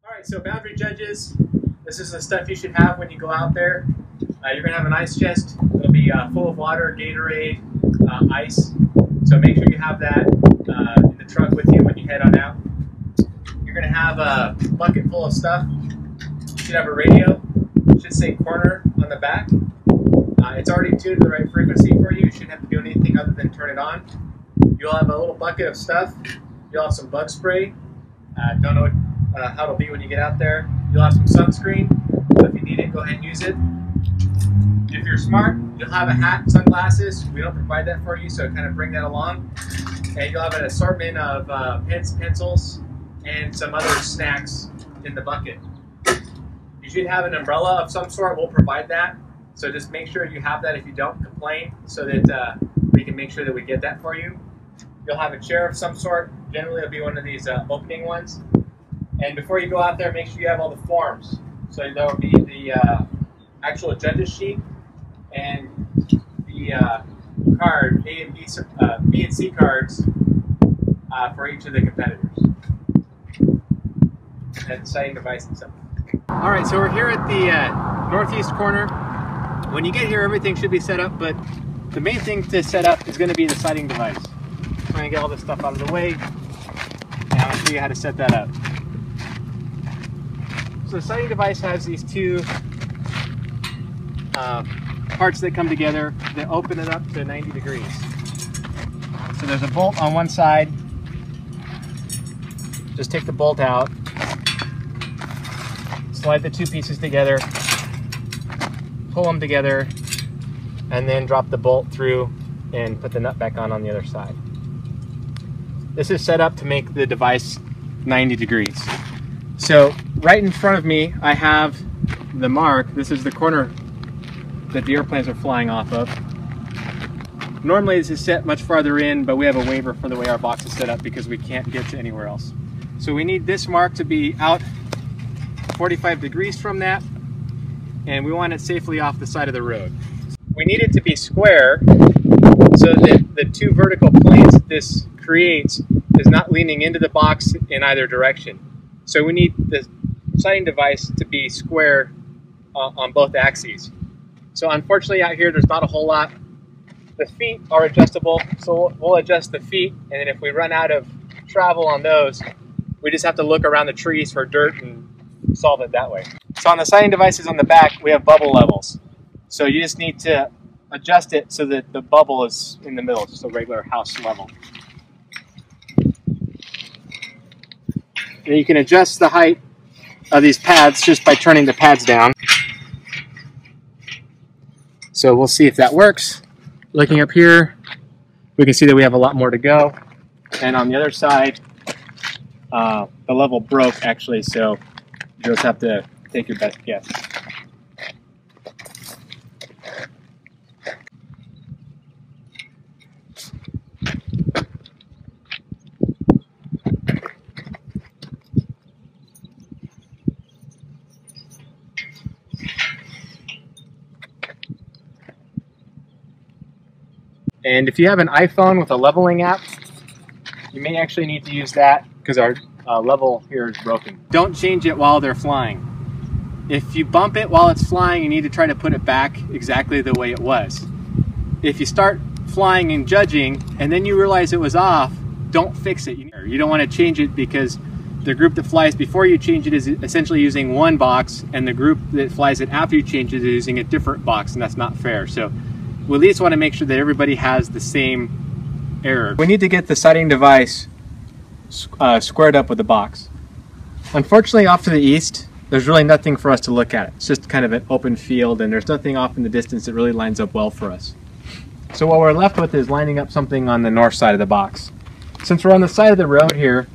Alright, so boundary judges, this is the stuff you should have when you go out there. You're going to have an ice chest. It'll be full of water, Gatorade, ice. So make sure you have that in the truck with you when you head on out. You're going to have a bucket full of stuff. You should have a radio. It should say corner on the back. It's already tuned to the right frequency for you. You shouldn't have to do anything other than turn it on. You'll have a little bucket of stuff. You'll have some bug spray. Don't know how it'll be when you get out there. You'll have some sunscreen, so if you need it, go ahead and use it. If you're smart, you'll have a hat, sunglasses. We don't provide that for you, so kind of bring that along. And you'll have an assortment of pens, pencils, and some other snacks in the bucket. You should have an umbrella of some sort. We'll provide that. So just make sure you have that if you don't, complain, so that we can make sure that we get that for you. You'll have a chair of some sort. Generally, it'll be one of these opening ones. And before you go out there, make sure you have all the forms. So there will be the actual judge's sheet and the card, A and B and C cards for each of the competitors. And the sighting device and stuff. All right, so we're here at the northeast corner. When you get here, everything should be set up, but the main thing to set up is going to be the sighting device. I'm going to get all this stuff out of the way, and I'll show you how to set that up. So the sighting device has these two parts that come together that open it up to 90 degrees. So there's a bolt on one side. Just take the bolt out, slide the two pieces together, pull them together, and then drop the bolt through and put the nut back on the other side. This is set up to make the device 90 degrees. So right in front of me, I have the mark. This is the corner that the airplanes are flying off of. Normally this is set much farther in, but we have a waiver for the way our box is set up because we can't get to anywhere else. So we need this mark to be out 45 degrees from that, and we want it safely off the side of the road. We need it to be square so that the two vertical planes that this creates is not leaning into the box in either direction. So we need the sighting device to be square on both axes. So unfortunately out here there's not a whole lot. The feet are adjustable, so we'll adjust the feet, and then if we run out of travel on those, we just have to look around the trees for dirt and solve it that way. So on the sighting devices on the back, we have bubble levels. So you just need to adjust it so that the bubble is in the middle, just a regular house level. And you can adjust the height of these pads just by turning the pads down. So we'll see if that works. Looking up here, we can see that we have a lot more to go. And on the other side, the level broke actually, so you just have to take your best guess. And if you have an iPhone with a leveling app, you may actually need to use that because our level here is broken. Don't change it while they're flying. If you bump it while it's flying, you need to try to put it back exactly the way it was. If you start flying and judging and then you realize it was off, don't fix it. You don't want to change it because the group that flies before you change it is essentially using one box, and the group that flies it after you change it is using a different box, and that's not fair. So we at least want to make sure that everybody has the same error. We need to get the sighting device squared up with the box. Unfortunately, off to the east, there's really nothing for us to look at. It's just kind of an open field, and there's nothing off in the distance that really lines up well for us. So what we're left with is lining up something on the north side of the box. Since we're on the side of the road here,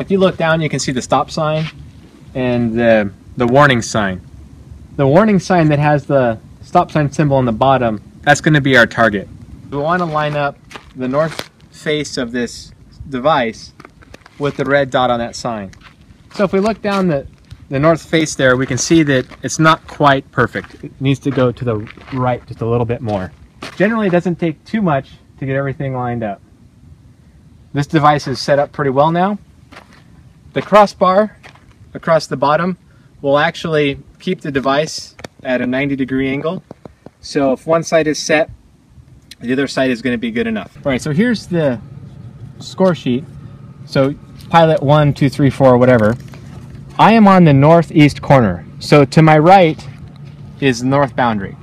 if you look down, you can see the stop sign and the warning sign. The warning sign that has the stop sign symbol on the bottom, that's going to be our target. We want to line up the north face of this device with the red dot on that sign. So if we look down the north face there, we can see that it's not quite perfect. It needs to go to the right just a little bit more. Generally, it doesn't take too much to get everything lined up. This device is set up pretty well now. The crossbar across the bottom will actually keep the device at a 90-degree angle. So if one side is set, the other side is going to be good enough. All right, so here's the score sheet. So pilot 1, 2, 3, 4, whatever. I am on the northeast corner. So to my right is the north boundary,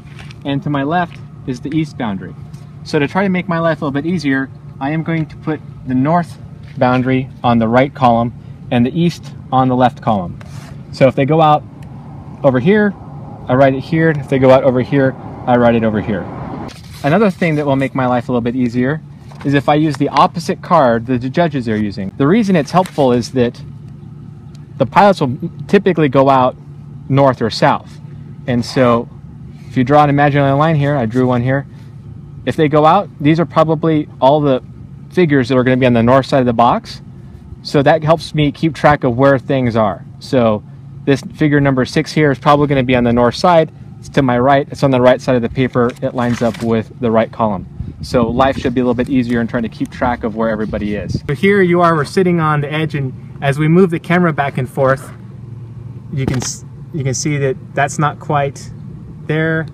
and to my left is the east boundary. So to try to make my life a little bit easier, I am going to put the north boundary on the right column and the east on the left column. So if they go out over here, I write it here. If they go out over here, I write it over here. Another thing that will make my life a little bit easier is if I use the opposite card that the judges are using. The reason it's helpful is that the pilots will typically go out north or south. And so if you draw an imaginary line here, I drew one here. If they go out, these are probably all the figures that are going to be on the north side of the box. So that helps me keep track of where things are. So this figure number 6 here is probably going to be on the north side. It's to my right. It's on the right side of the paper. It lines up with the right column. So life should be a little bit easier in trying to keep track of where everybody is. So here you are, we're sitting on the edge, and as we move the camera back and forth, you can see that that's not quite there.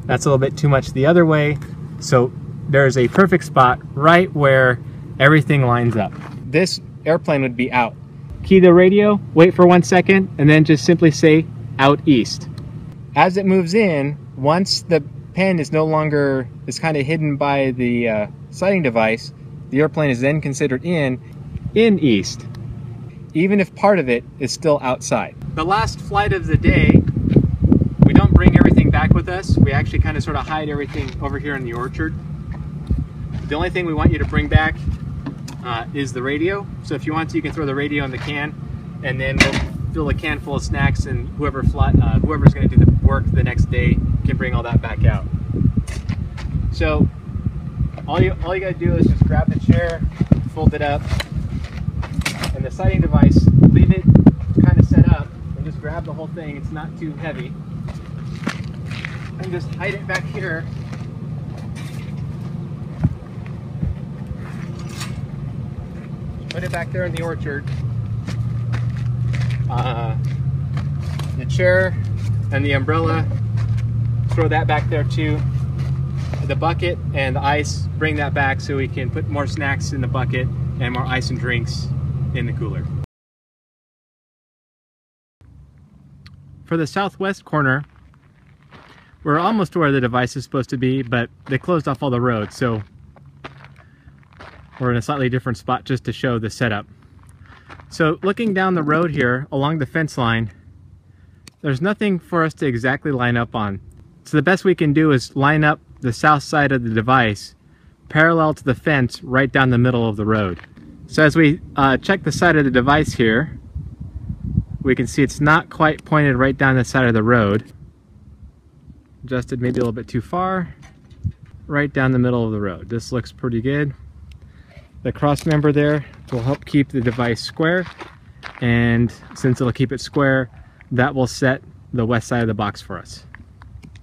That's a little bit too much the other way. So there's a perfect spot right where everything lines up. This airplane would be out. Key the radio, wait for 1 second, and then just simply say out east. As it moves in, once the pen is no longer, is kind of hidden by the sighting device, the airplane is then considered in east, even if part of it is still outside. The last flight of the day, we don't bring everything back with us. We actually kind of sort of hide everything over here in the orchard. The only thing we want you to bring back is the radio. So if you want to, you can throw the radio in the can, and then we'll fill a can full of snacks, and whoever's going to do the work the next day can bring all that back out. So all you got to do is just grab the chair, fold it up, and the sighting device, leave it kind of set up, and just grab the whole thing. It's not too heavy. And just hide it back here. Put it back there in the orchard. The chair and the umbrella, throw that back there too. The bucket and the ice, bring that back so we can put more snacks in the bucket and more ice and drinks in the cooler. For the southwest corner, we're almost to where the device is supposed to be, but they closed off all the roads, so we're in a slightly different spot just to show the setup. So looking down the road here along the fence line, there's nothing for us to exactly line up on. So the best we can do is line up the south side of the device parallel to the fence right down the middle of the road. So as we check the side of the device here, we can see it's not quite pointed right down the side of the road. Adjusted maybe a little bit too far. Right down the middle of the road. This looks pretty good. The cross member there will help keep the device square, and since it'll keep it square, that will set the west side of the box for us.